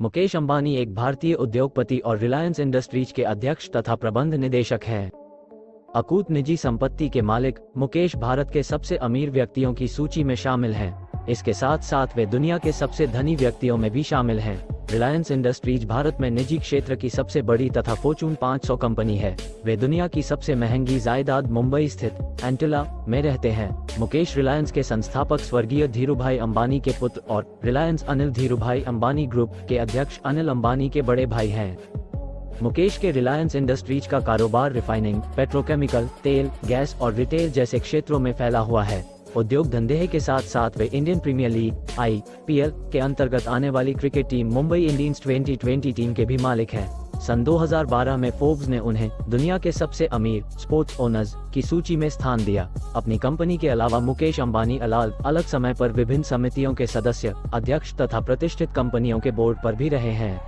मुकेश अंबानी एक भारतीय उद्योगपति और रिलायंस इंडस्ट्रीज के अध्यक्ष तथा प्रबंध निदेशक हैं। अकूत निजी संपत्ति के मालिक मुकेश भारत के सबसे अमीर व्यक्तियों की सूची में शामिल हैं। इसके साथ साथ वे दुनिया के सबसे धनी व्यक्तियों में भी शामिल हैं। रिलायंस इंडस्ट्रीज भारत में निजी क्षेत्र की सबसे बड़ी तथा फॉर्च्यून 500 कंपनी है। वे दुनिया की सबसे महंगी जायदाद मुंबई स्थित एंटिला में रहते हैं। मुकेश रिलायंस के संस्थापक स्वर्गीय धीरूभाई अंबानी के पुत्र और रिलायंस अनिल धीरूभाई अंबानी ग्रुप के अध्यक्ष अनिल अंबानी के बड़े भाई हैं। मुकेश के रिलायंस इंडस्ट्रीज का कारोबार रिफाइनिंग, पेट्रोकेमिकल, तेल, गैस और रिटेल जैसे क्षेत्रों में फैला हुआ है। उद्योग धंधे के साथ साथ वे इंडियन प्रीमियर लीग (IPL) के अंतर्गत आने वाली cricket team Mumbai Indians 2020 team के भी मालिक हैं। सन 2012 में फोर्ब्स ने उन्हें दुनिया के सबसे अमीर स्पोर्ट्स ओनर्स की सूची में स्थान दिया। अपनी कंपनी के अलावा मुकेश अंबानी अलग समय पर विभिन्न समितियों के सदस्य, अध्यक्ष तथा प्रतिष्ठित कंपनियों के बोर्ड पर भी रहे हैं।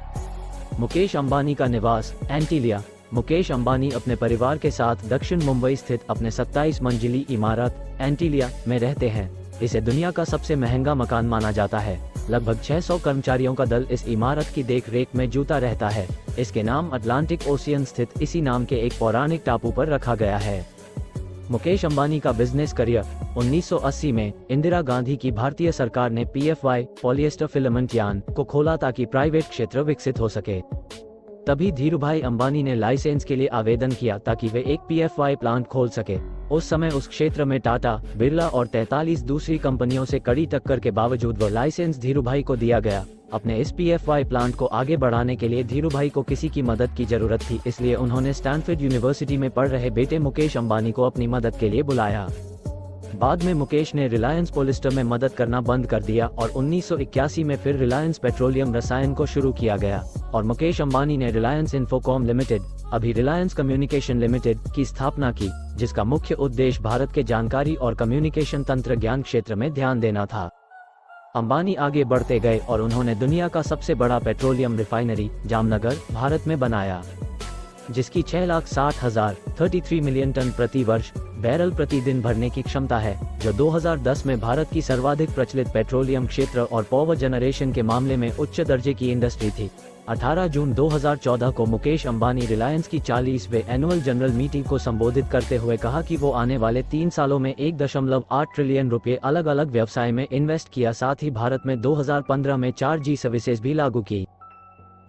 मुकेश अंबानी का निवास एंटीलिया। मुकेश अंबानी अपने परिवार के साथ दक्षिण मुंबई स्थित अपने 27 मंजिली इमारत एंटीलिया में रहते हैं। इसे दुनिया का सबसे महंगा मकान माना जाता है। लगभग 600 कर्मचारियों का दल इस इमारत की देखरेख में जुटा रहता है। इसके नाम अटलांटिक ओशियन स्थित इसी नाम के एक पौराणिक टापू पर रखा गया है। मुकेश अंबानी का बिजनेस करियर 1980 में इंदिरा गांधी की भारतीय सरकार ने PFY पॉलिएस्टर फिलामेंट यार्न को खोला ताकि प्राइवेट क्षेत्र विकसित हो सके। तभी धीरूभाई अंबानी ने लाइसेंस के लिए आवेदन किया ताकि वे एक PFY प्लांट खोल सके। उस समय उस क्षेत्र में टाटा, बिरला और 43 दूसरी कंपनियों से कड़ी टक्कर के बावजूद वह लाइसेंस धीरूभाई को दिया गया। अपने इस PFY प्लांट को आगे बढ़ाने के लिए धीरूभाई को किसी की मदद की जरूरत थी, इसलिए उन्होंने स्टैनफोर्ड यूनिवर्सिटी में पढ़ रहे बेटे मुकेश अंबानी को अपनी मदद के लिए बुलाया। बाद में मुकेश ने रिलायंस पॉलिएस्टर में मदद करना बंद कर दिया और 1981 में फिर रिलायंस पेट्रोलियम रसायन को शुरू किया गया और मुकेश अंबानी ने रिलायंस इन्फोकॉम लिमिटेड, अभी रिलायंस कम्युनिकेशन लिमिटेड की स्थापना की, जिसका मुख्य उद्देश्य भारत के जानकारी और कम्युनिकेशन तंत्रज्ञान क्षेत्र में ध्यान देना था। अंबानी आगे बढ़ते गए और उन्होंने दुनिया का सबसे बड़ा पेट्रोलियम रिफाइनरी जामनगर, भारत में बनाया, जिसकी 6,60,000 33 मिलियन टन प्रति वर्ष बैरल प्रतिदिन भरने की क्षमता है, जो 2010 में भारत की सर्वाधिक प्रचलित पेट्रोलियम क्षेत्र और पावर जनरेशन के मामले में उच्च दर्जे की इंडस्ट्री थी। 18 जून 2014 को मुकेश अंबानी रिलायंस की 40वें एनुअल जनरल मीटिंग को संबोधित करते हुए कहा कि वो आने वाले 3 सालों में 1.8 ट्रिलियन रुपए अलग अलग व्यवसाय में इन्वेस्ट किया। साथ ही भारत में 2015 में 4G सर्विसेज भी लागू की।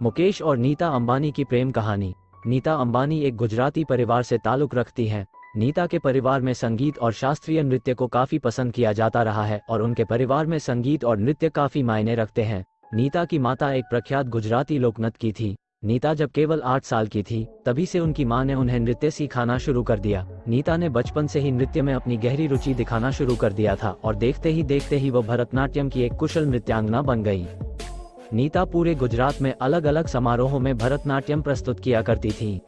मुकेश और नीता अंबानी की प्रेम कहानी। नीता अंबानी एक गुजराती परिवार से ताल्लुक रखती हैं। नीता के परिवार में संगीत और शास्त्रीय नृत्य को काफी पसंद किया जाता रहा है और उनके परिवार में संगीत और नृत्य काफी मायने रखते हैं। नीता की माता एक प्रख्यात गुजराती लोकनृत्य की थी। नीता जब केवल 8 साल की थी तभी से उनकी मां ने उन्हें नृत्य सिखाना शुरू कर दिया। नीता ने बचपन से ही नृत्य में अपनी गहरी रुचि दिखाना शुरू कर दिया था और देखते ही वो भरतनाट्यम की एक कुशल नृत्यांगना बन गई। नीता पूरे गुजरात में अलग अलग समारोहों में भरतनाट्यम प्रस्तुत किया करती थी।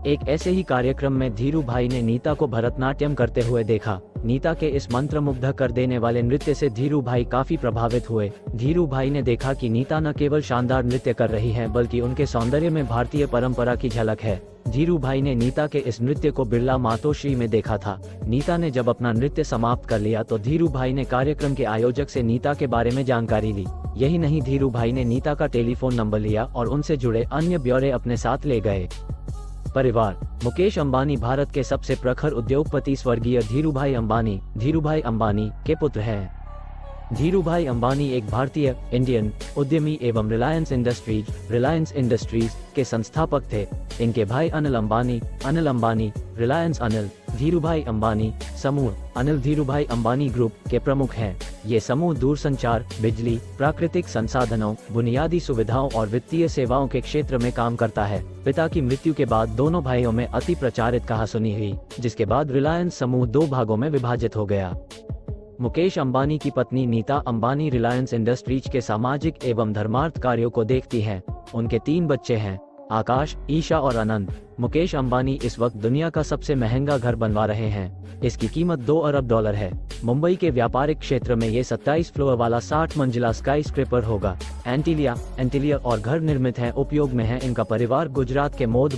एक ऐसे ही कार्यक्रम में धीरूभाई ने नीता को भरतनाट्यम करते हुए देखा। नीता के इस मंत्रमुग्ध कर देने वाले नृत्य से धीरूभाई काफी प्रभावित हुए। धीरूभाई ने देखा कि नीता न केवल शानदार नृत्य कर रही है बल्कि उनके सौंदर्य में भारतीय परंपरा की झलक है। धीरूभाई ने नीता के इस नृत्य को बिरला मातोश्री में देखा था। नीता ने जब अपना नृत्य समाप्त कर लिया तो धीरूभाई ने कार्यक्रम के आयोजक से नीता के बारे में जानकारी ली। यही नहीं, धीरूभाई ने नीता का टेलीफोन नंबर लिया और उनसे जुड़े अन्य ब्यौरे अपने साथ ले गए। परिवार। मुकेश अंबानी भारत के सबसे प्रखर उद्योगपति स्वर्गीय धीरूभाई अंबानी के पुत्र हैं। धीरूभाई अंबानी एक भारतीय इंडियन उद्यमी एवं रिलायंस इंडस्ट्रीज के संस्थापक थे। इनके भाई अनिल अंबानी रिलायंस अनिल धीरूभाई अंबानी समूह अनिल धीरूभाई अंबानी ग्रुप के प्रमुख हैं। ये समूह दूरसंचार, बिजली, प्राकृतिक संसाधनों, बुनियादी सुविधाओं और वित्तीय सेवाओं के क्षेत्र में काम करता है। पिता की मृत्यु के बाद दोनों भाइयों में अति प्रचारित कहासुनी हुई, जिसके बाद रिलायंस समूह 2 भागों में विभाजित हो गया। मुकेश अंबानी की पत्नी नीता अंबानी रिलायंस इंडस्ट्रीज के सामाजिक एवं धर्मार्थ कार्यों को देखती हैं। उनके 3 बच्चे हैं, आकाश, ईशा और अनंत। मुकेश अंबानी इस वक्त दुनिया का सबसे महंगा घर बनवा रहे हैं। इसकी कीमत $2 अरब है। मुंबई के व्यापारिक क्षेत्र में ये 27 फ्लोर वाला 60 मंजिला स्काई स्क्रैपर होगा। एंटीलिया और घर निर्मित हैं, उपयोग में है। इनका परिवार गुजरात के मोद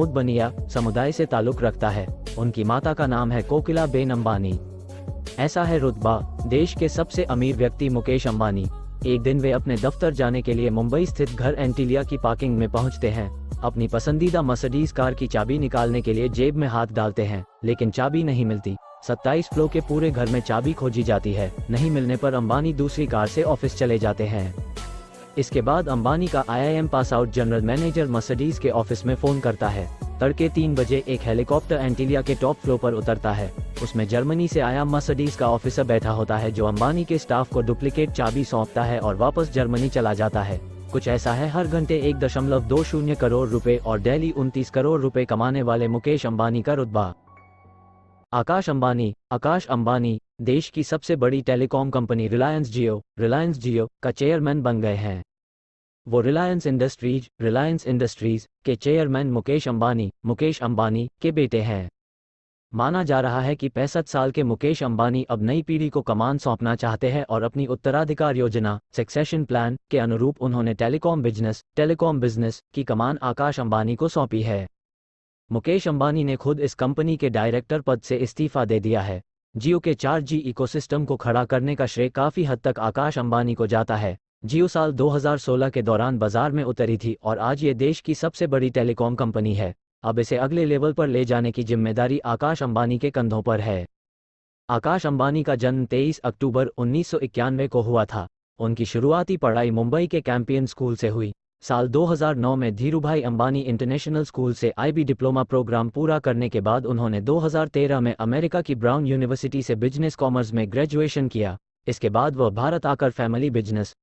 बनिया समुदाय से ताल्लुक रखता है। उनकी माता का नाम है कोकिला बेन अंबानी। ऐसा है रुतबा। देश के सबसे अमीर व्यक्ति मुकेश अंबानी। एक दिन वे अपने दफ्तर जाने के लिए मुंबई स्थित घर एंटीलिया की पार्किंग में पहुंचते हैं। अपनी पसंदीदा मर्सिडीज कार की चाबी निकालने के लिए जेब में हाथ डालते हैं, लेकिन चाबी नहीं मिलती। 27 फ्लोर के पूरे घर में चाबी खोजी जाती है। नहीं मिलने पर अंबानी दूसरी कार से ऑफिस चले जाते हैं। इसके बाद अंबानी का IIM pass out general manager Mercedes के ऑफिस में फोन करता है। तड़के 3 बजे एक हेलीकॉप्टर एंटीलिया के टॉप फ्लोर पर उतरता है। उसमें जर्मनी से आया मर्सिडीज का ऑफिसर बैठा होता है, जो अंबानी के स्टाफ को डुप्लीकेट चाबी सौंपता है और वापस जर्मनी चला जाता है। कुछ ऐसा है हर घंटे 1.20 करोड़ रुपए और डेली 29 करोड़ रुपए कमाने वाले मुकेश अंबानी का रुतबा। आकाश अंबानी देश की सबसे बड़ी टेलीकॉम कंपनी रिलायंस जियो का चेयरमैन बन गए हैं। वो रिलायंस इंडस्ट्रीज के चेयरमैन मुकेश अंबानी के बेटे हैं। माना जा रहा है कि 65 साल के मुकेश अंबानी अब नई पीढ़ी को कमान सौंपना चाहते हैं और अपनी उत्तराधिकार योजना सक्सेशन प्लान के अनुरूप उन्होंने टेलीकॉम बिजनेस की कमान आकाश अंबानी को सौंपी है। मुकेश अंबानी ने खुद इस कंपनी के डायरेक्टर पद से इस्तीफा दे दिया है। जियो के 4G इकोसिस्टम को खड़ा करने का श्रेय काफी हद तक आकाश अंबानी को जाता है। जियो साल 2016 के दौरान बाजार में उतरी थी और आज ये देश की सबसे बड़ी टेलीकॉम कंपनी है। अब इसे अगले लेवल पर ले जाने की जिम्मेदारी आकाश अंबानी के कंधों पर है। आकाश अंबानी का जन्म 23 अक्टूबर 1991 को हुआ था। उनकी शुरुआती पढ़ाई मुंबई के कैंपियन स्कूल से हुई। साल 2009 में धीरूभाई अंबानी इंटरनेशनल स्कूल से IB डिप्लोमा प्रोग्राम पूरा करने के बाद उन्होंने 2013 में अमेरिका की ब्राउन यूनिवर्सिटी से बिजनेस कॉमर्स में ग्रेजुएशन किया। इसके बाद वह भारत आकर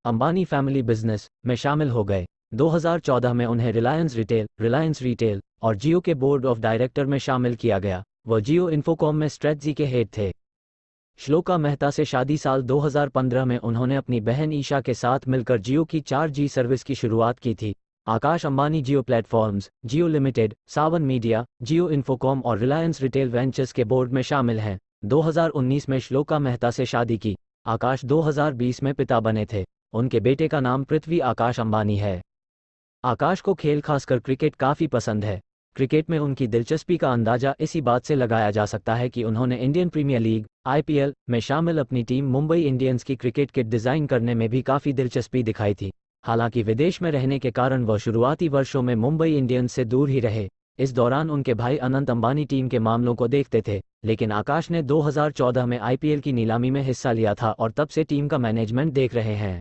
अंबानी फैमिली बिजनेस में शामिल हो गए। 2014 में उन्हें रिलायंस रिटेल और जियो के बोर्ड ऑफ डायरेक्टर में शामिल किया गया। वह जियो इन्फोकॉम में स्ट्रेटजी के हेड थे। श्लोका मेहता से शादी साल 2015 में उन्होंने अपनी बहन ईशा के साथ मिलकर जियो की 4G सर्विस की शुरुआत की थी। आकाश अंबानी जियो प्लेटफॉर्म्स, जियो लिमिटेड, सावन मीडिया, जियो इन्फोकॉम और रिलायंस रिटेल वेंचर्स के बोर्ड में शामिल हैं। 2019 में श्लोका मेहता से शादी की। आकाश 2020 में पिता बने थे। उनके बेटे का नाम पृथ्वी आकाश अंबानी है। आकाश को खेल खासकर क्रिकेट काफ़ी पसंद है। क्रिकेट में उनकी दिलचस्पी का अंदाजा इसी बात से लगाया जा सकता है कि उन्होंने इंडियन प्रीमियर लीग IPL में शामिल अपनी टीम मुंबई इंडियंस की क्रिकेट किट डिज़ाइन करने में भी काफ़ी दिलचस्पी दिखाई थी। हालांकि विदेश में रहने के कारण वह शुरुआती वर्षों में मुंबई इंडियंस से दूर ही रहे। इस दौरान उनके भाई अनंत अंबानी टीम के मामलों को देखते थे, लेकिन आकाश ने 2014 में IPL की नीलामी में हिस्सा लिया था और तब से टीम का मैनेजमेंट देख रहे हैं।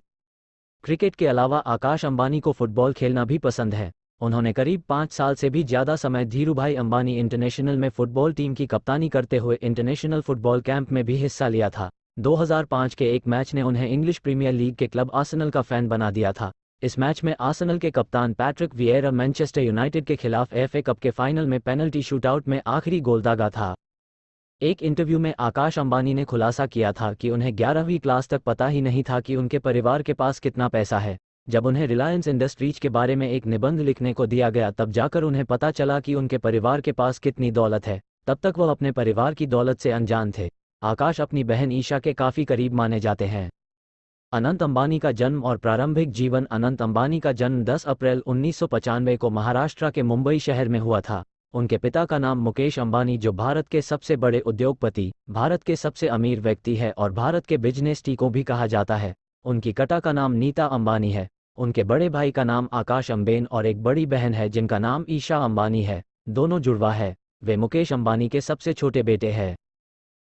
क्रिकेट के अलावा आकाश अंबानी को फुटबॉल खेलना भी पसंद है। उन्होंने करीब 5 साल से भी ज़्यादा समय धीरूभाई अंबानी इंटरनेशनल में फुटबॉल टीम की कप्तानी करते हुए इंटरनेशनल फुटबॉल कैंप में भी हिस्सा लिया था। 2005 के एक मैच ने उन्हें इंग्लिश प्रीमियर लीग के क्लब आर्सेनल का फैन बना दिया था। इस मैच में आर्सेनल के कप्तान पैट्रिक विएरा मैनचेस्टर यूनाइटेड के खिलाफ FA कप के फाइनल में पेनल्टी शूटआउट में आखिरी गोल दागा था। एक इंटरव्यू में आकाश अंबानी ने खुलासा किया था कि उन्हें 11वीं क्लास तक पता ही नहीं था कि उनके परिवार के पास कितना पैसा है। जब उन्हें रिलायंस इंडस्ट्रीज के बारे में एक निबंध लिखने को दिया गया तब जाकर उन्हें पता चला कि उनके परिवार के पास कितनी दौलत है। तब तक वह अपने परिवार की दौलत से अनजान थे। आकाश अपनी बहन ईशा के काफ़ी करीब माने जाते हैं। अनंत अंबानी का जन्म और प्रारंभिक जीवन। अनंत अंबानी का जन्म 10 अप्रैल 1995 को महाराष्ट्र के मुंबई शहर में हुआ था। उनके पिता का नाम मुकेश अंबानी, जो भारत के सबसे बड़े उद्योगपति, भारत के सबसे अमीर व्यक्ति है और भारत के बिजनेस टी को भी कहा जाता है। उनकी कटा का नाम नीता अंबानी है। उनके बड़े भाई का नाम आकाश अंबेन और एक बड़ी बहन है जिनका नाम ईशा अंबानी है। दोनों जुड़वा है। वे मुकेश अंबानी के सबसे छोटे बेटे हैं।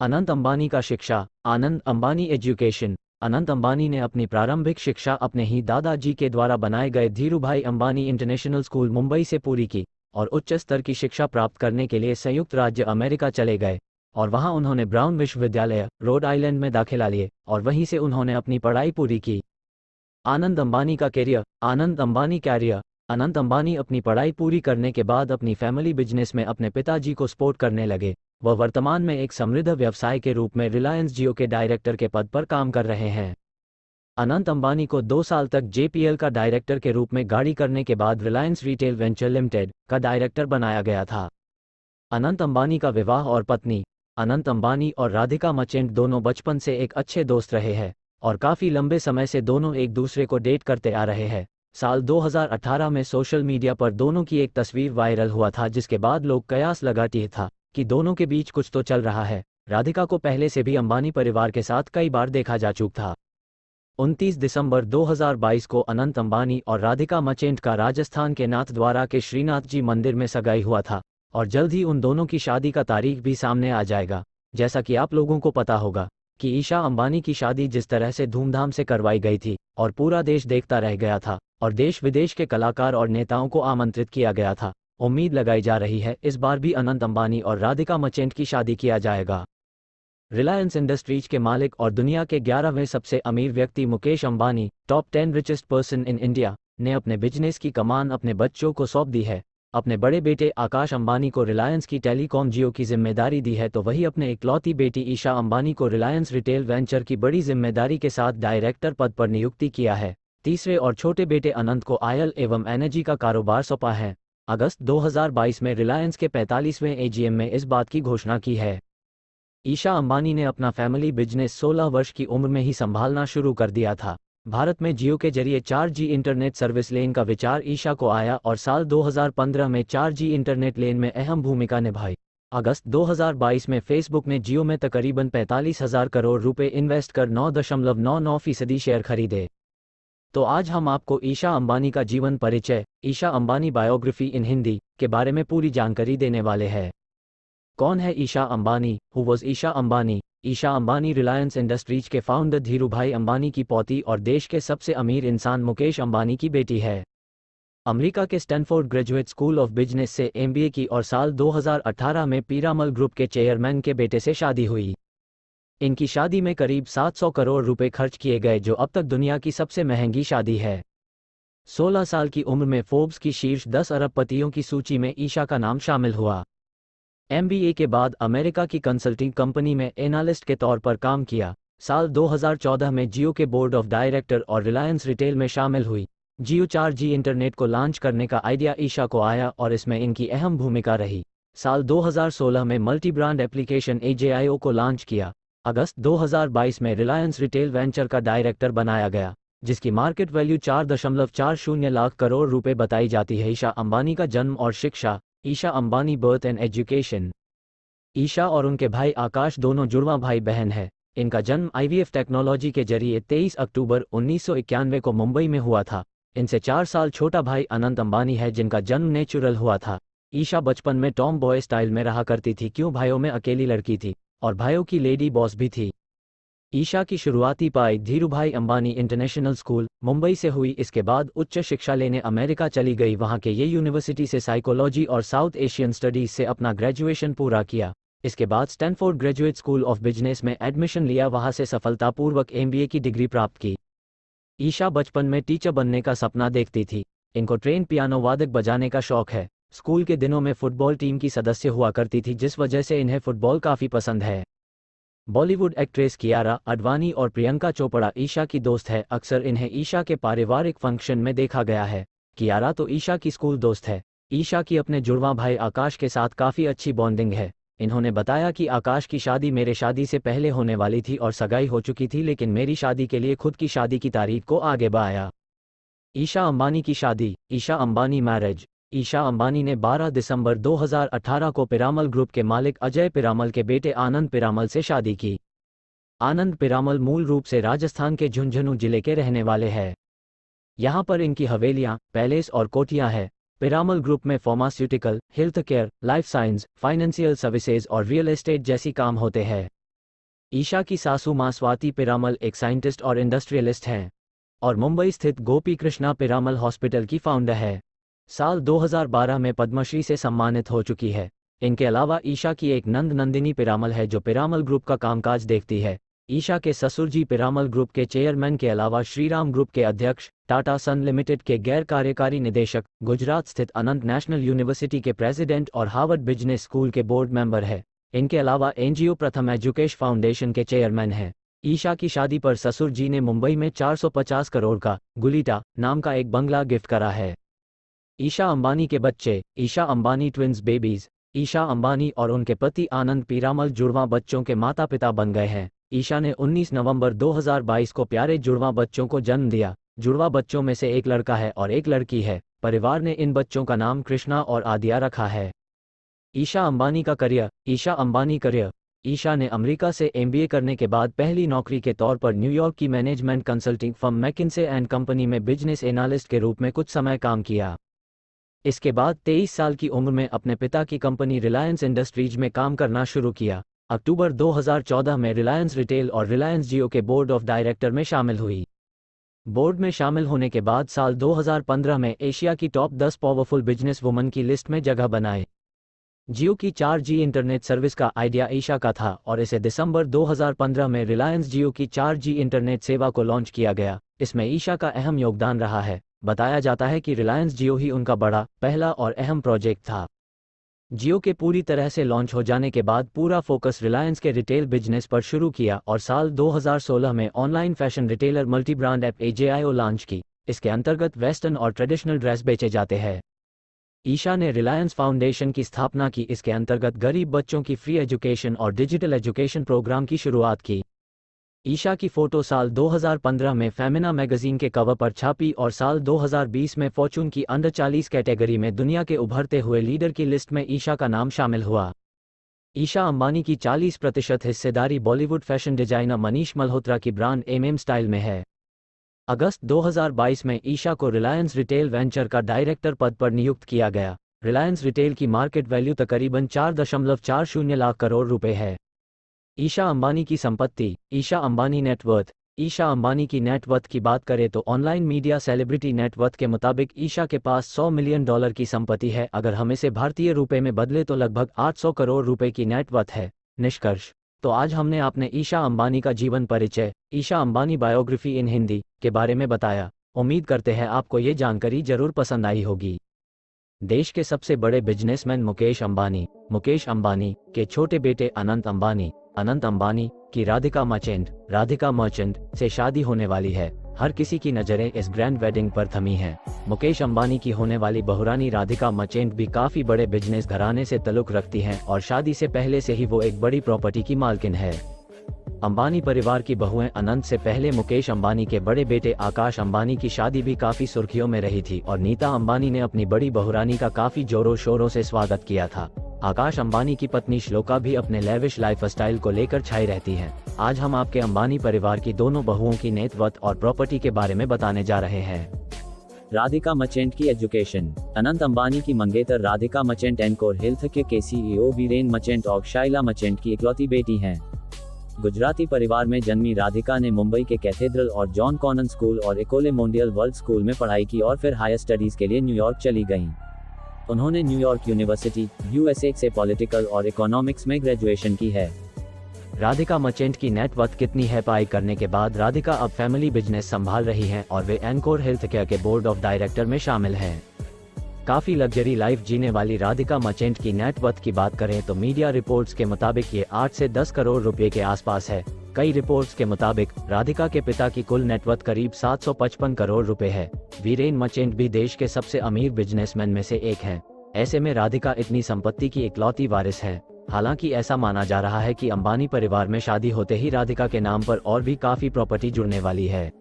अनंत अंबानी का शिक्षा। आनंद अंबानी एजुकेशन। अनंत अंबानी ने अपनी प्रारंभिक शिक्षा अपने ही दादाजी के द्वारा बनाए गए धीरूभाई अंबानी इंटरनेशनल स्कूल मुंबई से पूरी की और उच्च स्तर की शिक्षा प्राप्त करने के लिए संयुक्त राज्य अमेरिका चले गए और वहां उन्होंने ब्राउन विश्वविद्यालय, रोड आइलैंड में दाखिला लिए और वहीं से उन्होंने अपनी पढ़ाई पूरी की। आनंद अंबानी का कैरियर। अनंत अंबानी अपनी पढ़ाई पूरी करने के बाद अपनी फैमिली बिजनेस में अपने पिताजी को सपोर्ट करने लगे। वह वर्तमान में एक समृद्ध व्यवसाय के रूप में रिलायंस जियो के डायरेक्टर के पद पर काम कर रहे हैं। अनंत अंबानी को 2 साल तक JPL का डायरेक्टर के रूप में गाड़ी करने के बाद रिलायंस रिटेल वेंचर लिमिटेड का डायरेक्टर बनाया गया था। अनंत अंबानी का विवाह और पत्नी। अनंत अंबानी और राधिका मर्चेंट दोनों बचपन से एक अच्छे दोस्त रहे हैं और काफ़ी लंबे समय से दोनों एक दूसरे को डेट करते आ रहे हैं। साल 2018 में सोशल मीडिया पर दोनों की एक तस्वीर वायरल हुआ था, जिसके बाद लोग कयास लगाते था कि दोनों के बीच कुछ तो चल रहा है। राधिका को पहले से भी अंबानी परिवार के साथ कई बार देखा जा चुका था। 29 दिसंबर 2022 को अनंत अंबानी और राधिका मर्चेंट का राजस्थान के नाथद्वारा के श्रीनाथ जी मंदिर में सगाई हुआ था और जल्द ही उन दोनों की शादी का तारीख भी सामने आ जाएगा। जैसा कि आप लोगों को पता होगा कि ईशा अंबानी की शादी जिस तरह से धूमधाम से करवाई गई थी और पूरा देश देखता रह गया था और देश विदेश के कलाकार और नेताओं को आमंत्रित किया गया था, उम्मीद लगाई जा रही है इस बार भी अनंत अंबानी और राधिका मर्चेंट की शादी किया जाएगा। रिलायंस इंडस्ट्रीज के मालिक और दुनिया के 11वें सबसे अमीर व्यक्ति Mukesh Ambani, top 10 richest person in India, ने अपने बिजनेस की कमान अपने बच्चों को सौंप दी है। अपने बड़े बेटे आकाश अंबानी को रिलायंस की टेलीकॉम जियो की जिम्मेदारी दी है तो वही अपने इकलौती बेटी ईशा अंबानी को रिलायंस रिटेल वेंचर की बड़ी जिम्मेदारी के साथ डायरेक्टर पद पर नियुक्ति किया है। तीसरे और छोटे बेटे अनंत को ऑयल एवं एनर्जी का कारोबार सौंपा है। अगस्त 2022 में रिलायंस के 45वें एजीएम में इस बात की घोषणा की है। ईशा अंबानी ने अपना फैमिली बिजनेस 16 वर्ष की उम्र में ही संभालना शुरू कर दिया था। भारत में जियो के जरिए 4G इंटरनेट सर्विस लेन का विचार ईशा को आया और साल 2015 में 4G इंटरनेट लेन में अहम भूमिका निभाई। अगस्त 2022 में फेसबुक ने जियो में तकरीबन 45,000 करोड़ रुपए इन्वेस्ट कर 9.99% शेयर खरीदे। तो आज हम आपको ईशा अंबानी का जीवन परिचय, ईशा अंबानी बायोग्राफी इन हिंदी, के बारे में पूरी जानकारी देने वाले हैं। कौन है Isha Ambani? Who was Isha Ambani? Isha Ambani Reliance Industries के फाउंडर धीरूभाई अंबानी की पोती और देश के सबसे अमीर इंसान मुकेश अंबानी की बेटी है। अमेरिका के Stanford graduate school of business से MBA की और साल 2018 में पीरामल ग्रुप के चेयरमैन के बेटे से शादी हुई। इनकी शादी में करीब 700 करोड़ रुपए खर्च किए गए जो अब तक दुनिया की सबसे महंगी शादी है। 16 साल की उम्र में फोर्ब्स की शीर्ष 10 अरबपतियों की सूची में ईशा का नाम शामिल हुआ। MBA के बाद अमेरिका की कंसल्टिंग कंपनी में एनालिस्ट के तौर पर काम किया। साल 2014 में जियो के बोर्ड ऑफ डायरेक्टर और रिलायंस रिटेल में शामिल हुई। जियो 4G इंटरनेट को लॉन्च करने का आइडिया ईशा को आया और इसमें इनकी अहम भूमिका रही। साल 2016 में मल्टी ब्रांड एप्लीकेशन AJIO को लॉन्च किया। अगस्त 2022 में रिलायंस रिटेल वेंचर का डायरेक्टर बनाया गया, जिसकी मार्केट वैल्यू 4.40 लाख करोड़ रुपए बताई जाती है। ईशा अंबानी का जन्म और शिक्षा। Isha Ambani birth and education. Isha और उनके भाई आकाश दोनों जुड़वा भाई बहन है। इनका जन्म IVF टेक्नोलॉजी के जरिए 23 अक्टूबर 1991 को मुंबई में हुआ था। इनसे 4 साल छोटा भाई अनंत अंबानी है जिनका जन्म नेचुरल हुआ था। ईशा बचपन में टॉम बॉय स्टाइल में रहा करती थी क्यों भाइयों में अकेली लड़की थी और भाइयों की लेडी बॉस भी थी। ईशा की शुरुआती पढ़ाई धीरूभाई अंबानी इंटरनेशनल स्कूल, मुंबई से हुई। इसके बाद उच्च शिक्षा लेने अमेरिका चली गई। वहां के ये यूनिवर्सिटी से साइकोलॉजी और साउथ एशियन स्टडीज से अपना ग्रेजुएशन पूरा किया। इसके बाद Stanford graduate school of business में एडमिशन लिया, वहां से सफलतापूर्वक MBA की डिग्री प्राप्त की। ईशा बचपन में टीचर बनने का सपना देखती थी। इनको ट्रेन पियानो वादक बजाने का शौक है। स्कूल के दिनों में फुटबॉल टीम की सदस्य हुआ करती थी जिस वजह से इन्हें फुटबॉल काफ़ी पसंद है। बॉलीवुड एक्ट्रेस कियारा आडवाणी और प्रियंका चोपड़ा ईशा की दोस्त है। अक्सर इन्हें ईशा के पारिवारिक फंक्शन में देखा गया है। कियारा तो ईशा की स्कूल दोस्त है। ईशा की अपने जुड़वा भाई आकाश के साथ काफ़ी अच्छी बॉन्डिंग है। इन्होंने बताया कि आकाश की शादी मेरे शादी से पहले होने वाली थी और सगाई हो चुकी थी, लेकिन मेरी शादी के लिए खुद की शादी की तारीख को आगे बढ़ाया। ईशा अंबानी की शादी। ईशा अंबानी मैरिज। ईशा अंबानी ने 12 दिसंबर 2018 को पीरामल ग्रुप के मालिक अजय पीरामल के बेटे आनंद पीरामल से शादी की। आनंद पीरामल मूल रूप से राजस्थान के झुंझुनू जिले के रहने वाले हैं। यहाँ पर इनकी हवेलियाँ, पैलेस और कोठियाँ हैं। पीरामल ग्रुप में pharmaceutical, health care, life science, financial services और रियल एस्टेट जैसी काम होते हैं। ईशा की सासू मां स्वाति पीरामल एक साइंटिस्ट और इंडस्ट्रियलिस्ट हैं और मुंबई स्थित गोपी कृष्णा पीरामल हॉस्पिटल की फाउंडर है। साल 2012 में पद्मश्री से सम्मानित हो चुकी है। इनके अलावा ईशा की एक नंद नंदिनी पीरामल है जो पीरामल ग्रुप का कामकाज देखती है। ईशा के ससुर जी पीरामल ग्रुप के चेयरमैन के अलावा श्रीराम ग्रुप के अध्यक्ष, टाटा सन लिमिटेड के गैर कार्यकारी निदेशक, गुजरात स्थित अनंत नेशनल यूनिवर्सिटी के प्रेसिडेंट और हार्वर्ड बिजनेस स्कूल के बोर्ड मेंबर है। इनके अलावा NGO प्रथम एजुकेश फाउंडेशन के चेयरमैन हैं। ईशा की शादी पर ससुर जी ने मुंबई में 450 करोड़ का गुलीटा नाम का एक बंगला गिफ्ट करा है। ईशा अंबानी के बच्चे। Isha Ambani twins babies. ईशा अंबानी और उनके पति आनंद पीरामल जुड़वा बच्चों के माता पिता बन गए हैं। ईशा ने 19 नवंबर 2022 को प्यारे जुड़वा बच्चों को जन्म दिया। जुड़वा बच्चों में से एक लड़का है और एक लड़की है। परिवार ने इन बच्चों का नाम कृष्णा और आदिया रखा है। ईशा अंबानी का करियर। ईशा अंबानी करियर। ईशा ने अमेरिका से एमबीए करने के बाद पहली नौकरी के तौर पर न्यूयॉर्क की management consulting firm McKinsey and company में बिजनेस एनालिस्ट के रूप में कुछ समय काम किया। इसके बाद 23 साल की उम्र में अपने पिता की कंपनी रिलायंस इंडस्ट्रीज में काम करना शुरू किया। अक्टूबर 2014 में रिलायंस रिटेल और रिलायंस जियो के बोर्ड ऑफ डायरेक्टर में शामिल हुई। बोर्ड में शामिल होने के बाद साल 2015 में एशिया की टॉप 10 पावरफुल बिजनेस वुमन की लिस्ट में जगह बनाए। जियो की 4G इंटरनेट सर्विस का आइडिया ईशा का था और इसे दिसंबर 2015 में रिलायंस जियो की 4G इंटरनेट सेवा को लॉन्च किया गया। इसमें ईशा का अहम योगदान रहा है। बताया जाता है कि रिलायंस जियो ही उनका बड़ा, पहला और अहम प्रोजेक्ट था। जियो के पूरी तरह से लॉन्च हो जाने के बाद पूरा फोकस रिलायंस के रिटेल बिजनेस पर शुरू किया और साल 2016 में online fashion retailer multi brand app AJIO launch की। इसके अंतर्गत वेस्टर्न और ट्रेडिशनल ड्रेस बेचे जाते हैं। ईशा ने रिलायंस फाउंडेशन की स्थापना की। इसके अंतर्गत गरीब बच्चों की फ्री एजुकेशन और डिजिटल एजुकेशन प्रोग्राम की शुरुआत की। ईशा की फोटो साल 2015 में फेमिना मैगजीन के कवर पर छापी और साल 2020 में फॉर्चून की अंडर 40 कैटेगरी में दुनिया के उभरते हुए लीडर की लिस्ट में ईशा का नाम शामिल हुआ। ईशा अंबानी की 40% हिस्सेदारी बॉलीवुड फैशन डिजाइनर मनीष मल्होत्रा की ब्रांड MM स्टाइल में है। अगस्त 2022 में ईशा को रिलायंस रिटेल वेंचर का डायरेक्टर पद पर नियुक्त किया गया। रिलायंस रिटेल की मार्केट वैल्यू तकरीबन 4.40 लाख करोड़ रुपए है। ईशा अंबानी की संपत्ति। ईशा अंबानी नेटवर्थ। ईशा अंबानी की नेटवर्थ की बात करें तो ऑनलाइन मीडिया सेलिब्रिटी नेटवर्थ के मुताबिक ईशा के पास $100 मिलियन की संपत्ति है। अगर हम इसे भारतीय रुपए में बदले तो लगभग 800 करोड़ रुपए की नेटवर्थ है। निष्कर्ष। तो आज हमने आपने ईशा अंबानी का जीवन परिचय, ईशा अंबानी बायोग्राफी इन हिंदी के बारे में बताया। उम्मीद करते हैं आपको ये जानकारी जरूर पसंद आई होगी। देश के सबसे बड़े बिजनेसमैन मुकेश अंबानी के छोटे बेटे अनंत अंबानी की राधिका मर्चेंट से शादी होने वाली है। हर किसी की नज़रें इस ग्रैंड वेडिंग पर थमी हैं। मुकेश अंबानी की होने वाली बहुरानी राधिका मर्चेंट भी काफ़ी बड़े बिजनेस घराने से ताल्लुक़ रखती हैं और शादी से पहले से ही वो एक बड़ी प्रॉपर्टी की मालकिन है। अंबानी परिवार की बहुएं अनंत से पहले मुकेश अंबानी के बड़े बेटे आकाश अंबानी की शादी भी काफ़ी सुर्खियों में रही थी और नीता अंबानी ने अपनी बड़ी बहुरानी का काफ़ी जोरों शोरों से स्वागत किया था। आकाश अंबानी की पत्नी श्लोका भी अपने लेविश लाइफस्टाइल को लेकर छाई रहती हैं। आज हम आपके अंबानी परिवार की दोनों बहुओं की नेटवर्थ और प्रॉपर्टी के बारे में बताने जा रहे हैं। राधिका मर्चेंट की एजुकेशन। अनंत अंबानी की मंगेतर राधिका मर्चेंट एनकोर हेल्थ के CEO वीरेन मर्चेंट और शाइला मर्चेंट की इकलौती बेटी हैं। गुजराती परिवार में जन्मी राधिका ने मुंबई के कैथेड्रल और जॉन कॉनन स्कूल और एकोले मोंडियल वर्ल्ड स्कूल में पढ़ाई की और फिर हायर स्टडीज के लिए न्यूयॉर्क चली गईं। उन्होंने न्यूयॉर्क यूनिवर्सिटी USA से पॉलिटिकल और इकोनॉमिक्स में ग्रेजुएशन की है। राधिका मर्चेंट की नेटवर्थ कितनी है? पढ़ाई करने के बाद राधिका अब फैमिली बिजनेस संभाल रही हैं और वे एनकोर हेल्थ केयर के बोर्ड ऑफ डायरेक्टर में शामिल हैं। काफ़ी लग्जरी लाइफ जीने वाली राधिका मर्चेंट की नेटवर्थ की बात करें तो मीडिया रिपोर्ट्स के मुताबिक ये 8 से 10 करोड़ रुपए के आसपास है। कई रिपोर्ट्स के मुताबिक राधिका के पिता की कुल नेटवर्थ करीब 755 करोड़ रुपए है। वीरेन मर्चेंट भी देश के सबसे अमीर बिजनेसमैन में से एक हैं। ऐसे में राधिका इतनी संपत्ति की इकलौती वारिस है। हालांकि ऐसा माना जा रहा है कि अंबानी परिवार में शादी होते ही राधिका के नाम पर और भी काफ़ी प्रॉपर्टी जुड़ने वाली है।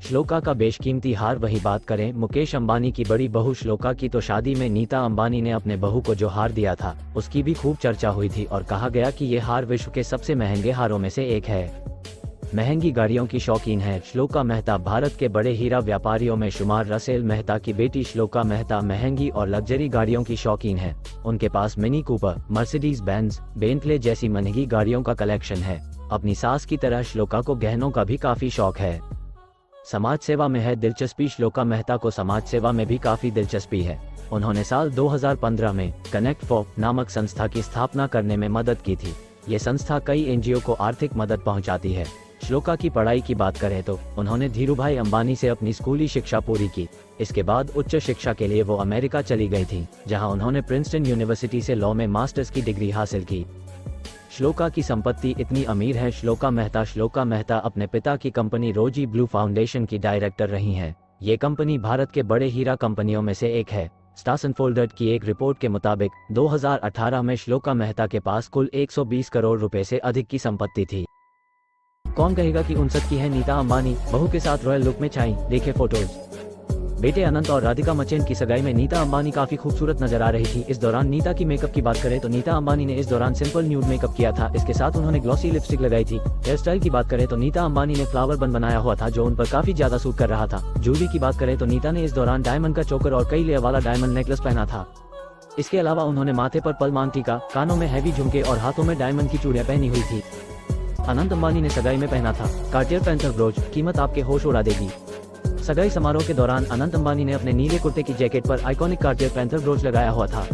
श्लोका का बेशकीमती हार। वही बात करें मुकेश अंबानी की बड़ी बहू श्लोका की तो शादी में नीता अंबानी ने अपने बहू को जो हार दिया था उसकी भी खूब चर्चा हुई थी और कहा गया कि ये हार विश्व के सबसे महंगे हारों में से एक है। महंगी गाड़ियों की शौकीन है श्लोका मेहता। भारत के बड़े हीरा व्यापारियों में शुमार रसेल मेहता की बेटी श्लोका मेहता महंगी और लग्जरी गाड़ियों की शौकीन है। उनके पास Mini Cooper, Mercedes Benz, Bentley जैसी महंगी गाड़ियों का कलेक्शन है। अपनी सास की तरह श्लोका को गहनों का भी काफ़ी शौक है। समाज सेवा में है दिलचस्पी। श्लोका मेहता को समाज सेवा में भी काफ़ी दिलचस्पी है। उन्होंने साल 2015 में कनेक्ट फॉर नामक संस्था की स्थापना करने में मदद की थी। ये संस्था कई NGO को आर्थिक मदद पहुंचाती है। श्लोका की पढ़ाई की बात करें तो उन्होंने धीरूभाई अंबानी से अपनी स्कूली शिक्षा पूरी की। इसके बाद उच्च शिक्षा के लिए वो अमेरिका चली गई थी, जहां उन्होंने प्रिंसटन यूनिवर्सिटी से लॉ में मास्टर्स की डिग्री हासिल की। श्लोका की संपत्ति इतनी अमीर है। श्लोका मेहता अपने पिता की कंपनी रोजी ब्लू फाउंडेशन की डायरेक्टर रही हैं। ये कंपनी भारत के बड़े हीरा कंपनियों में से एक है। स्टार्स अनफोल्डेड की एक रिपोर्ट के मुताबिक 2018 में श्लोका मेहता के पास कुल 120 करोड़ रुपए से अधिक की संपत्ति थी। कौन कहेगा कि 59 की है नीता अंबानी, बहू के साथ रॉयल लुक में छाई। देखें फोटोज। बेटे अनंत और राधिका मर्चेंट की सगाई में नीता अंबानी काफी खूबसूरत नजर आ रही थी। इस दौरान नीता की मेकअप की बात करें तो नीता अंबानी ने इस दौरान सिंपल न्यूड मेकअप किया था। इसके साथ उन्होंने ग्लॉसी लिपस्टिक लगाई थी। हेयर स्टाइल की बात करें तो नीता अंबानी ने फ्लावर बन बनाया हुआ था जो उन पर काफी ज्यादा सूट कर रहा था। ज्वेलरी की बात करें तो नीता ने इस दौरान डायमंड का चोकर और कई लेयर वाला डायमंड नेकलेस पहना था। इसके अलावा उन्होंने माथे पर पलमांग टीका, कानों में हैवी झुमके और हाथों में डायमंड की चूड़ियां पहनी हुई थी। अनंत अंबानी ने सगाई में पहना था कार्टियर पैंथर ब्रोच, कीमत आपके होश उड़ा देगी। सगाई समारोह के दौरान अनंत अंबानी ने अपने नीले कुर्ते की जैकेट पर आइकॉनिक कार्टियर पैंथर ब्रोच लगाया हुआ था।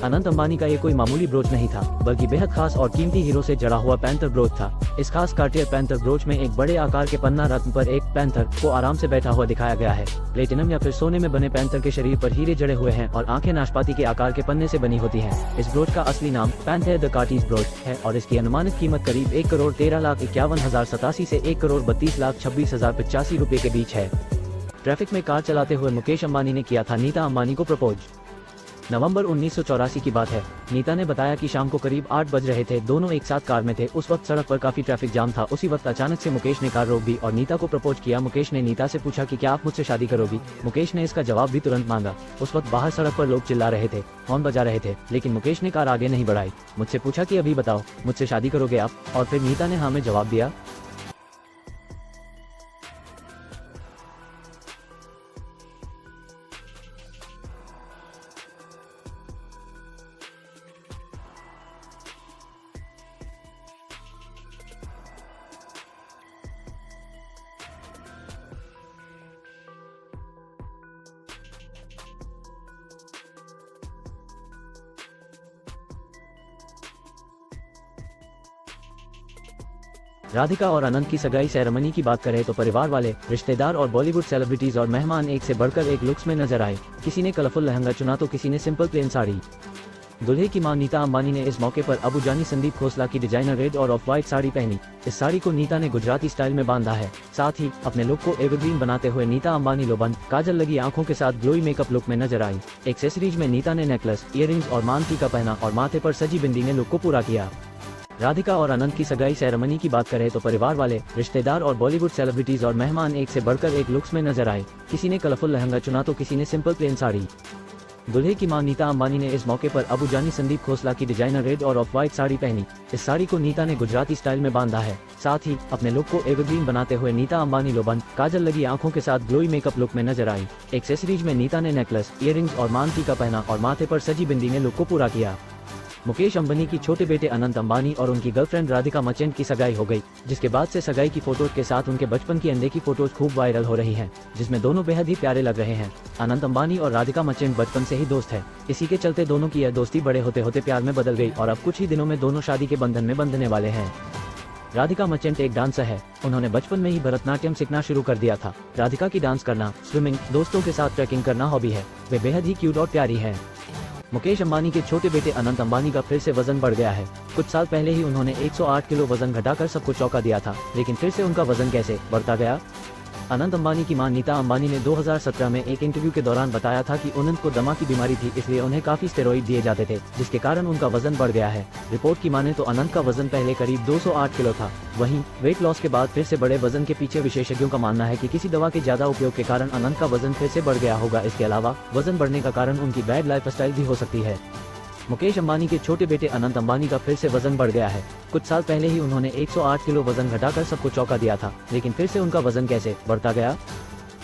अनंत अंबानी का ये कोई मामूली ब्रोच नहीं था, बल्कि बेहद खास और कीमती हीरो से जड़ा हुआ पैंथर ब्रोच था। इस खास कार्टियर पैंथर ब्रोच में एक बड़े आकार के पन्ना रत्न पर एक पैंथर को आराम से बैठा हुआ दिखाया गया है। प्लेटिनम या फिर सोने में बने पैंथर के शरीर पर हीरे जड़े हुए हैं और आंखें नाशपाती के आकार के पन्ने से बनी होती हैं। इस ब्रोच का असली नाम पैंथर द कार्टिज ब्रोच है और इसकी अनुमानित कीमत करीब 1,13,51,087 से 1,32,26,085 रुपए के बीच है। ट्रैफिक में कार चलाते हुए मुकेश अंबानी ने किया था नीता अंबानी को प्रपोज। नवंबर 1984 की बात है। नीता ने बताया कि शाम को करीब 8 बज रहे थे। दोनों एक साथ कार में थे। उस वक्त सड़क पर काफी ट्रैफिक जाम था। उसी वक्त अचानक से मुकेश ने कार रोक दी और नीता को प्रपोज किया। मुकेश ने नीता से पूछा कि क्या आप मुझसे शादी करोगी। मुकेश ने इसका जवाब भी तुरंत मांगा। उस वक्त बाहर सड़क पर लोग चिल्ला रहे थे, हॉर्न बजा रहे थे, लेकिन मुकेश ने कार आगे नहीं बढ़ाई। मुझसे पूछा कि अभी बताओ, मुझसे शादी करोगे आप? और फिर नीता ने हाँ में जवाब दिया। राधिका और अनंत की सगाई सेरेमनी की बात करें तो परिवार वाले, रिश्तेदार और बॉलीवुड सेलिब्रिटीज और मेहमान एक से बढ़कर एक लुक्स में नजर आए। किसी ने कलरफुल लहंगा चुना तो किसी ने सिंपल प्लेन साड़ी। दूल्हे की मां नीता अंबानी ने इस मौके पर अबू जानी संदीप खोसला की डिजाइनर रेड और ऑफ व्हाइट साड़ी पहनी। इस साड़ी को नीता ने गुजराती स्टाइल में बांधा है। साथ ही अपने लुक को एवरग्रीन बनाते हुए नीता अंबानी लोबंद, काजल लगी आंखों के साथ ग्लोई मेकअप लुक में नजर आई। एक्सेसरीज में नीता ने नेकलेस, इयररिंग्स और मांग टीका पहना और माथे पर सजी बिंदी ने लुक को पूरा किया। राधिका और अनंत की सगाई सेरेमनी की बात करें तो परिवार वाले, रिश्तेदार और बॉलीवुड सेलिब्रिटीज और मेहमान एक से बढ़कर एक लुक्स में नजर आए। किसी ने कलरफुल लहंगा चुना तो किसी ने सिंपल प्लेन साड़ी। दूल्हे की मां नीता अंबानी ने इस मौके पर अबू जानी संदीप खोसला की डिजाइनर रेड और ऑफ व्हाइट साड़ी पहनी। इस साड़ी को नीता ने गुजराती स्टाइल में बांधा है। साथ ही अपने लुक को एवरग्रीन बनाते हुए नीता अंबानी लोबंद, काजल लगी आंखों के साथ ग्लोई मेकअप लुक में नजर आई। एक्सेसरीज में नीता ने नेकलेस, इयररिंग्स और मांग टीका पहना और माथे पर सजी बिंदी ने लुक को पूरा किया। मुकेश अंबानी की छोटे बेटे अनंत अंबानी और उनकी गर्लफ्रेंड राधिका मर्चेंट की सगाई हो गई, जिसके बाद से सगाई की फोटोज के साथ उनके बचपन की अनदेखी फोटोज खूब वायरल हो रही हैं, जिसमें दोनों बेहद ही प्यारे लग रहे हैं। अनंत अंबानी और राधिका मर्चेंट बचपन से ही दोस्त है। इसी के चलते दोनों की यह दोस्ती बड़े होते होते प्यार में बदल गई और अब कुछ ही दिनों में दोनों शादी के बंधन में बंधने वाले हैं। राधिका मर्चेंट एक डांसर है। उन्होंने बचपन में ही भरतनाट्यम सीखना शुरू कर दिया था। राधिका की डांस करना, स्विमिंग, दोस्तों के साथ ट्रैकिंग करना हॉबी है। वे बेहद ही क्यूट और प्यारी हैं। मुकेश अंबानी के छोटे बेटे अनंत अंबानी का फिर से वजन बढ़ गया है। कुछ साल पहले ही उन्होंने 108 किलो वजन घटाकर सबको चौंका दिया था, लेकिन फिर से उनका वजन कैसे बढ़ता गया? अनंत अंबानी की मां नीता अंबानी ने 2017 में एक इंटरव्यू के दौरान बताया था कि अनंत को दमा की बीमारी थी, इसलिए उन्हें काफी स्टेरॉइड दिए जाते थे, जिसके कारण उनका वजन बढ़ गया है। रिपोर्ट की माने तो अनंत का वजन पहले करीब 208 किलो था। वहीं वेट लॉस के बाद फिर से बड़े वजन के पीछे विशेषज्ञों का मानना है कि किसी दवा के ज्यादा उपयोग के कारण अनंत का वजन फिर से बढ़ गया होगा। इसके अलावा वजन बढ़ने का कारण उनकी बैड लाइफस्टाइल भी हो सकती है। मुकेश अंबानी के छोटे बेटे अनंत अंबानी का फिर से वजन बढ़ गया है। कुछ साल पहले ही उन्होंने 108 किलो वजन घटाकर सबको चौंका दिया था, लेकिन फिर से उनका वजन कैसे बढ़ता गया?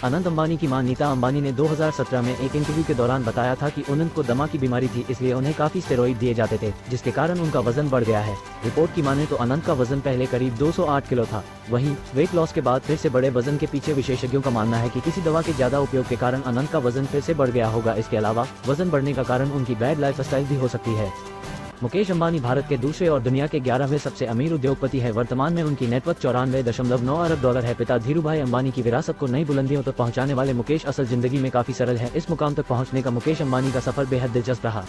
अनंत अंबानी की मां नीता अंबानी ने 2017 में एक इंटरव्यू के दौरान बताया था कि अनंत को दमा की बीमारी थी, इसलिए उन्हें काफी स्टेरॉइड दिए जाते थे, जिसके कारण उनका वजन बढ़ गया है। रिपोर्ट की माने तो अनंत का वजन पहले करीब 208 किलो था। वहीं वेट लॉस के बाद फिर से बड़े वजन के पीछे विशेषज्ञों का मानना है कि किसी दवा के ज्यादा उपयोग के कारण अनंत का वजन फिर से बढ़ गया होगा। इसके अलावा वजन बढ़ने का कारण उनकी बैड लाइफस्टाइल भी हो सकती है। मुकेश अंबानी भारत के दूसरे और दुनिया के 11वें सबसे अमीर उद्योगपति है। वर्तमान में उनकी नेटवर्थ 94.9 अरब डॉलर है। पिता धीरूभाई अंबानी की विरासत को नई बुलंदियों तक पहुंचाने वाले मुकेश असल जिंदगी में काफी सरल है। इस मुकाम तक पहुंचने का मुकेश अंबानी का सफर बेहद दिलचस्प रहा।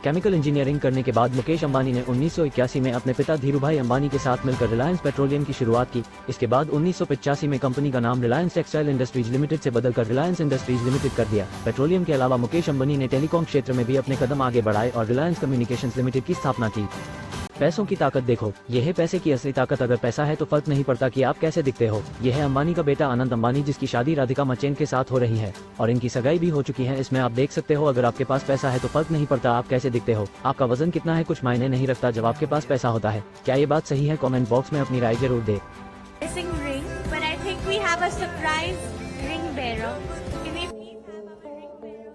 केमिकल इंजीनियरिंग करने के बाद मुकेश अंबानी ने 1981 में अपने पिता धीरूभाई अंबानी के साथ मिलकर रिलायंस पेट्रोलियम की शुरुआत की। इसके बाद 1985 में कंपनी का नाम रिलायंस टेक्सटाइल इंडस्ट्रीज लिमिटेड से बदलकर रिलायंस इंडस्ट्रीज लिमिटेड कर दिया। पेट्रोलियम के अलावा मुकेश अंबानी ने टेलीकॉम क्षेत्र में भी अपने कदम आगे बढ़ाए और रिलायंस कम्युनिकेशंस लिमिटेड की स्थापना की। पैसों की ताकत देखो, यह है पैसे की असली ताकत। अगर पैसा है तो फर्क नहीं पड़ता कि आप कैसे दिखते हो। यह है अंबानी का बेटा अनंत अंबानी, जिसकी शादी राधिका मर्चेंट के साथ हो रही है और इनकी सगाई भी हो चुकी है। इसमें आप देख सकते हो, अगर आपके पास पैसा है तो फर्क नहीं पड़ता आप कैसे दिखते हो, आपका वजन कितना है कुछ मायने नहीं रखता जब आपके पास पैसा होता है। क्या ये बात सही है? कमेंट बॉक्स में अपनी राय जरूर दे। Ring, but I think we have a surprise ring bearer. Can we please have our ring bearer?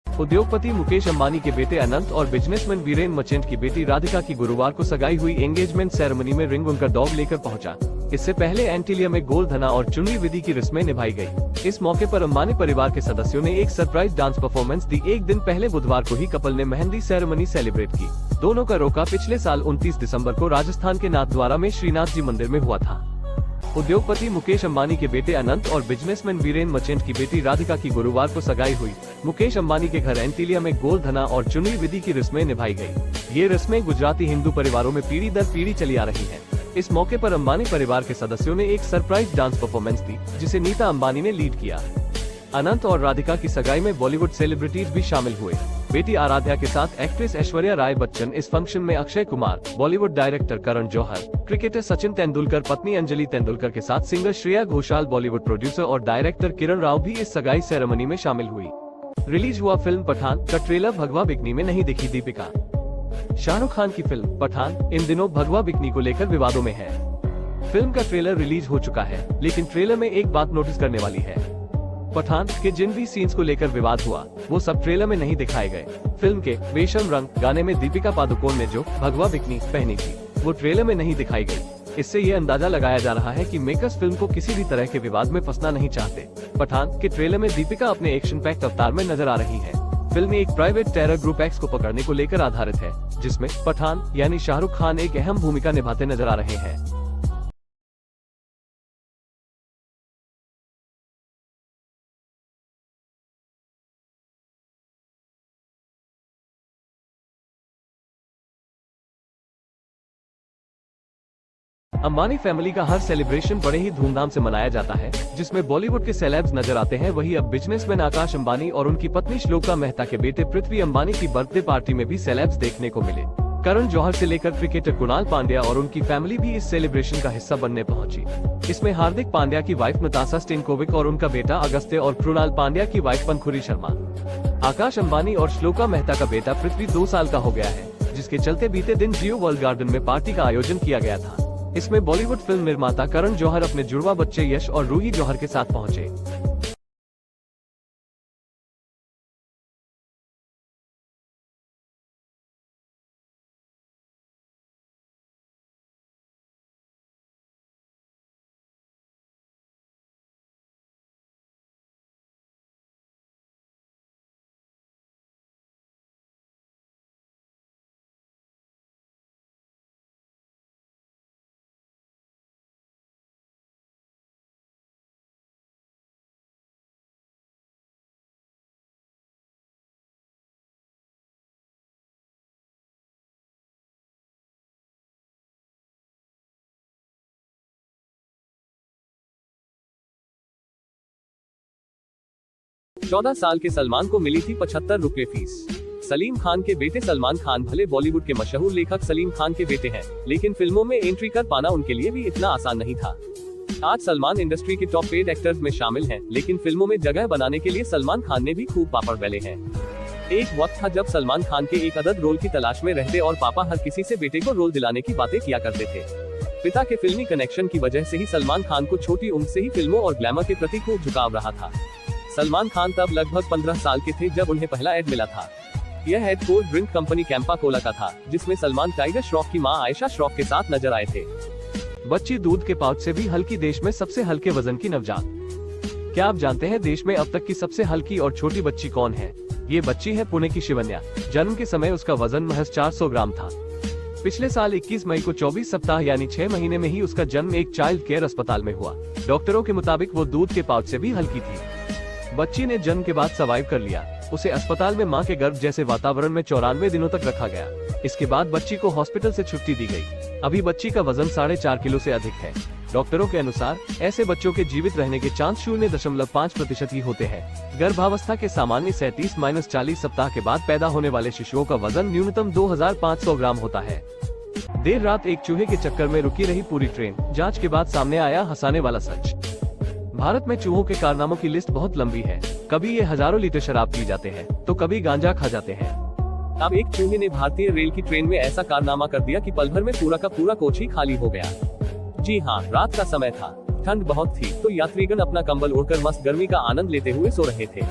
उद्योगपति मुकेश अंबानी के बेटे अनंत और बिजनेसमैन वीरेन मर्चेंट की बेटी राधिका की गुरुवार को सगाई हुई। एंगेजमेंट सेरेमनी में रिंग उनका डॉग लेकर पहुंचा। इससे पहले एंटीलिया में गोल्ड धना और चुनरी विधि की रस्में निभाई गई। इस मौके पर अंबानी परिवार के सदस्यों ने एक सरप्राइज डांस परफॉर्मेंस दी। एक दिन पहले बुधवार को ही कपल ने मेहंदी सेरेमनी सेलिब्रेट की। दोनों का रोका पिछले साल 29 दिसंबर को राजस्थान के नाथद्वारा में श्रीनाथ जी मंदिर में हुआ था। उद्योगपति मुकेश अंबानी के बेटे अनंत और बिजनेसमैन वीरेन मर्चेंट की बेटी राधिका की गुरुवार को सगाई हुई। मुकेश अंबानी के घर एंटीलिया में गोल्ड धना और चुनरी विधि की रस्में निभाई गई। ये रस्में गुजराती हिंदू परिवारों में पीढ़ी दर पीढ़ी चली आ रही हैं। इस मौके पर अंबानी परिवार के सदस्यों ने एक सरप्राइज डांस परफॉर्मेंस दी, जिसे नीता अंबानी ने लीड किया। अनंत और राधिका की सगाई में बॉलीवुड सेलिब्रिटीज भी शामिल हुए। बेटी आराध्या के साथ एक्ट्रेस ऐश्वर्या राय बच्चन, इस फंक्शन में अक्षय कुमार, बॉलीवुड डायरेक्टर करण जौहर, क्रिकेटर सचिन तेंदुलकर, पत्नी अंजलि तेंदुलकर के साथ सिंगर श्रेया घोषाल, बॉलीवुड प्रोड्यूसर और डायरेक्टर किरण राव भी इस सगाई सेरेमनी में शामिल हुई। रिलीज हुआ फिल्म पठान का ट्रेलर भगवा बिकनी में नहीं दिखी दीपिका। शाहरुख खान की फिल्म पठान इन दिनों भगवा बिकनी को लेकर विवादों में है। फिल्म का ट्रेलर रिलीज हो चुका है, लेकिन ट्रेलर में एक बात नोटिस करने वाली है। पठान के जिन भी सीन्स को लेकर विवाद हुआ वो सब ट्रेलर में नहीं दिखाए गए। फिल्म के बेशर्म रंग गाने में दीपिका पादुकोण ने जो भगवा बिकनी पहनी थी वो ट्रेलर में नहीं दिखाई गई। इससे ये अंदाजा लगाया जा रहा है कि मेकर्स फिल्म को किसी भी तरह के विवाद में फंसना नहीं चाहते। पठान के ट्रेलर में दीपिका अपने एक्शन पैक्ड अवतार में नजर आ रही है। फिल्म एक प्राइवेट टेरर ग्रुप एक्स को पकड़ने को लेकर आधारित है, जिसमें पठान यानी शाहरुख खान एक अहम भूमिका निभाते नजर आ रहे हैं। अंबानी फैमिली का हर सेलिब्रेशन बड़े ही धूमधाम से मनाया जाता है, जिसमें बॉलीवुड के सेलेब्स नजर आते हैं। वहीं अब बिजनेसमैन आकाश अंबानी और उनकी पत्नी श्लोका मेहता के बेटे पृथ्वी अंबानी की बर्थडे पार्टी में भी सेलेब्स देखने को मिले। करण जौहर से लेकर क्रिकेटर कुणाल पांड्या और उनकी फैमिली भी इस सेलिब्रेशन का हिस्सा बनने पहुंची। इसमें हार्दिक पांड्या की वाइफ नताशा स्टेनकोविक और उनका बेटा अगस्त्य और कृणाल पांड्या की वाइफ पंखुरी शर्मा। आकाश अंबानी और श्लोका मेहता का बेटा पृथ्वी 2 साल का हो गया है, जिसके चलते बीते दिन जियो वर्ल्ड गार्डन में पार्टी का आयोजन किया गया था। इसमें बॉलीवुड फिल्म निर्माता करण जौहर अपने जुड़वा बच्चे यश और रूही जौहर के साथ पहुंचे। चौदह साल के सलमान को मिली थी 75 रुपए फीस। सलीम खान के बेटे सलमान खान भले बॉलीवुड के मशहूर लेखक सलीम खान के बेटे हैं, लेकिन फिल्मों में एंट्री कर पाना उनके लिए भी इतना आसान नहीं था। आज सलमान इंडस्ट्री के टॉप पेड एक्टर्स में शामिल हैं, लेकिन फिल्मों में जगह बनाने के लिए सलमान खान ने भी खूब पापड़ बेले हैं। एक वक्त था जब सलमान खान के एक अदद रोल की तलाश में रहते और पापा हर किसी से बेटे को रोल दिलाने की बातें किया करते थे। पिता के फिल्मी कनेक्शन की वजह से ही सलमान खान को छोटी उम्र से ही फिल्मों और ग्लैमर के प्रति खूब झुकाव रहा था। सलमान खान तब लगभग 15 साल के थे जब उन्हें पहला एड मिला था। यह ad cold drink company Campa Cola का था, जिसमें सलमान टाइगर श्रॉफ की मां आयशा श्रॉफ के साथ नजर आए थे। बच्ची दूध के पाउच से भी हल्की, देश में सबसे हल्के वजन की नवजात। क्या आप जानते हैं देश में अब तक की सबसे हल्की और छोटी बच्ची कौन है? ये बच्ची है पुणे की शिवन्या। जन्म के समय उसका वजन महज 400 ग्राम था। पिछले साल 21 मई को 24 सप्ताह यानी 6 महीने में ही उसका जन्म एक चाइल्ड केयर अस्पताल में हुआ। डॉक्टरों के मुताबिक वो दूध के पाउच से भी हल्की थी। बच्ची ने जन्म के बाद सर्वाइव कर लिया। उसे अस्पताल में मां के गर्भ जैसे वातावरण में 94 दिनों तक रखा गया। इसके बाद बच्ची को हॉस्पिटल से छुट्टी दी गई। अभी बच्ची का वजन 4.5 किलो से अधिक है। डॉक्टरों के अनुसार ऐसे बच्चों के जीवित रहने के चांस 0.5% ही होते हैं। गर्भावस्था के सामान्य 37-40 सप्ताह के बाद पैदा होने वाले शिशुओं का वजन न्यूनतम 2500 ग्राम होता है। देर रात एक चूहे के चक्कर में रुकी रही पूरी ट्रेन, जांच के बाद सामने आया हंसाने वाला सच। भारत में चूहों के कारनामों की लिस्ट बहुत लंबी है। कभी ये हजारों लीटर शराब पी जाते हैं, तो कभी गांजा खा जाते हैं। अब एक चूहे ने भारतीय रेल की ट्रेन में ऐसा कारनामा कर दिया कि पल भर में पूरा का पूरा कोच ही खाली हो गया। जी हाँ, रात का समय था, ठंड बहुत थी, तो यात्रीगण अपना कंबल ओढ़कर मस्त गर्मी का आनंद लेते हुए सो रहे थे।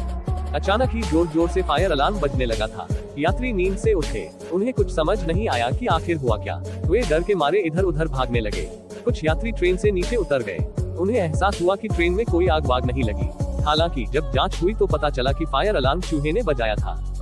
अचानक ही जोर जोर से फायर अलार्म बजने लगा था। यात्री नींद से उठे। उन्हें कुछ समझ नहीं आया कि आखिर हुआ क्या। वे डर के मारे इधर उधर भागने लगे। कुछ यात्री ट्रेन से नीचे उतर गए। उन्हें एहसास हुआ कि ट्रेन में कोई आग वाग नहीं लगी। हालांकि जब जांच हुई तो पता चला कि फायर अलार्म चूहे ने बजाया था।